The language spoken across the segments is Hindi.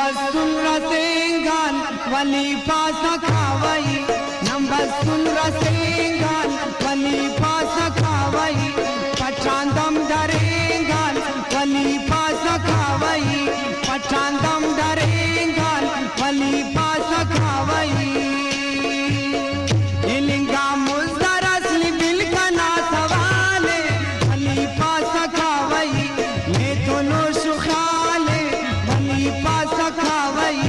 नंबसूल रसेंगान वली पास खावई नंबसूल रसेंगान वली पास खावई पठान दम दरेंगान वली पास खावई पठान दम दरेंगान वली पास खावई इलिंगा मुजर असली बिल का ना सवाले वली पास खावई मैं दोनों सुखाले वली पास खावई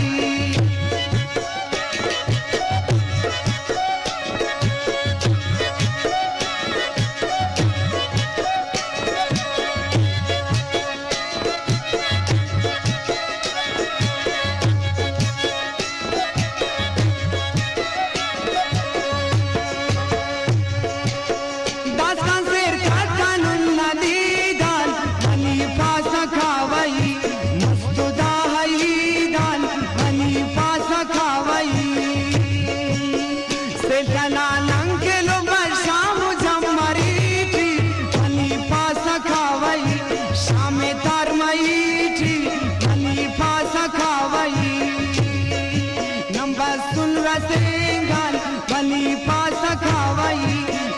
नंबसूल रसेंगान वली पास खावई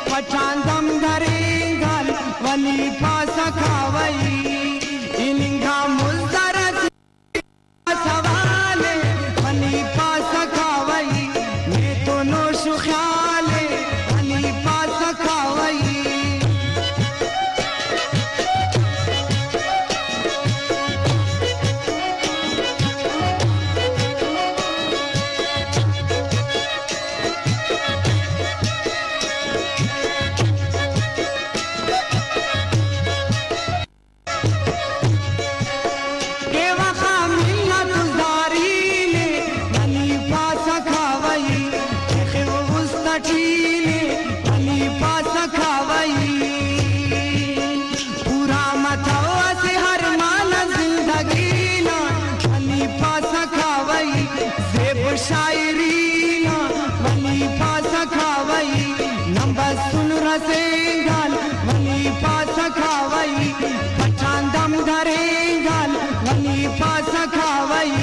पठान दम दरेंगान वली पास खावई इलिंगा मुजर सवाले वली पास खावई मैं दोनों सुखाले वली पास खावई वली पास खावई पूरा मथवा से हर मान जिंदगी ना वली पास खावई जेब शायरी ना वली पास खावई नंबसूल रसेंगान वली पास खावई पठान दम दरेंगान वली पास खावई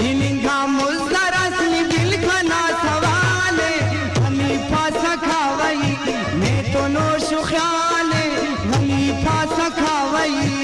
इलिंगा मुजर असली बिल खाना सवाले वली पास खावई मैं दोनों सुखाले वली पास खावई